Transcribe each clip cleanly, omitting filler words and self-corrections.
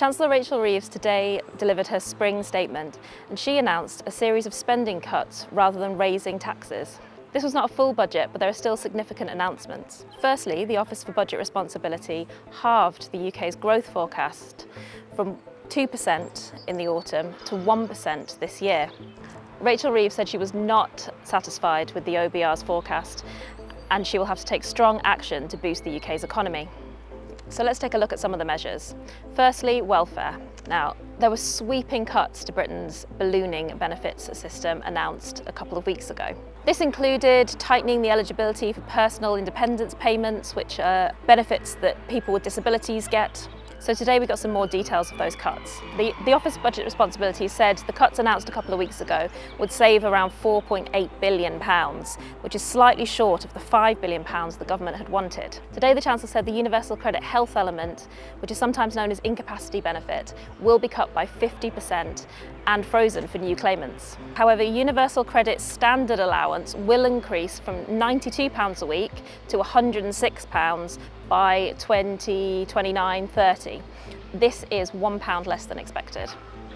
Chancellor Rachel Reeves today delivered her spring statement, and she announced a series of spending cuts rather than raising taxes. This was not a full budget, but there are still significant announcements. Firstly, the Office for Budget Responsibility halved the UK's growth forecast from 2% in the autumn to 1% this year. Rachel Reeves said she was not satisfied with the OBR's forecast, and she will have to take strong action to boost the UK's economy. So let's take a look at some of the measures. Firstly, welfare. Now, there were sweeping cuts to Britain's ballooning benefits system announced a couple of weeks ago. This included tightening the eligibility for personal independence payments, which are benefits that people with disabilities get. So today we got some more details of those cuts. The Office of Budget Responsibility said the cuts announced a couple of weeks ago would save around £4.8 billion, which is slightly short of the £5 billion the government had wanted. Today the Chancellor said the universal credit health element, which is sometimes known as incapacity benefit, will be cut by 50% and frozen for new claimants. However, universal credit standard allowance will increase from £92 a week to £106 by 2029-30. This is £1 less than expected.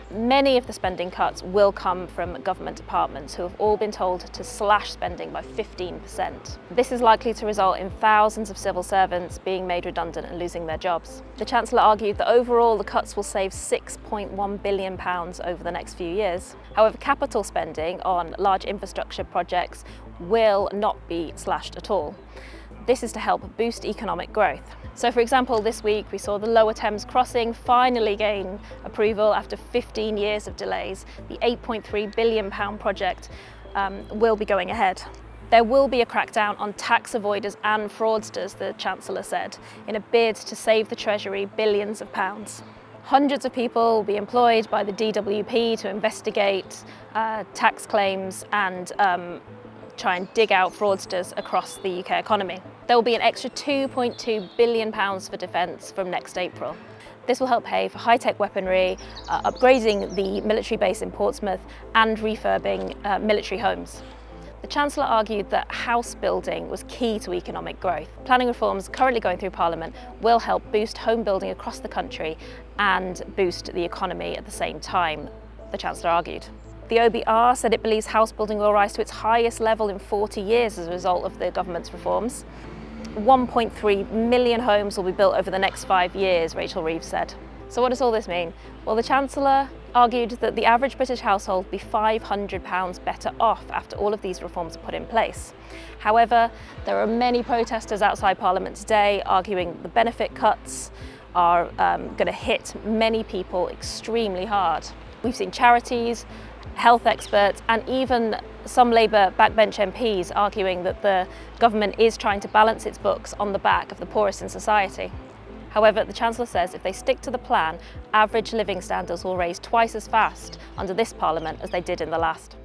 Many of the spending cuts will come from government departments who have all been told to slash spending by 15%. This is likely to result in thousands of civil servants being made redundant and losing their jobs. The Chancellor argued that overall the cuts will save £6.1 billion over the next few years. However, capital spending on large infrastructure projects will not be slashed at all. This is to help boost economic growth. So for example, this week we saw the Lower Thames crossing finally gain approval after 15 years of delays. The £8.3 billion project will be going ahead. There will be a crackdown on tax avoiders and fraudsters, the Chancellor said, in a bid to save the Treasury billions of pounds. Hundreds of people will be employed by the DWP to investigate tax claims and try and dig out fraudsters across the UK economy. There will be an extra £2.2 billion for defence from next April. This will help pay for high-tech weaponry, upgrading the military base in Portsmouth and refurbing military homes. The Chancellor argued that house building was key to economic growth. Planning reforms currently going through Parliament will help boost home building across the country and boost the economy at the same time, the Chancellor argued. The OBR said it believes house building will rise to its highest level in 40 years as a result of the government's reforms. 1.3 million homes will be built over the next 5 years, Rachel Reeves said. So what does all this mean? Well, the Chancellor argued that the average British household will be £500 better off after all of these reforms are put in place. However, there are many protesters outside Parliament today arguing the benefit cuts are going to hit many people extremely hard. We've seen charities, health experts and even some Labour backbench MPs arguing that the government is trying to balance its books on the back of the poorest in society. However, the Chancellor says if they stick to the plan, average living standards will rise twice as fast under this Parliament as they did in the last.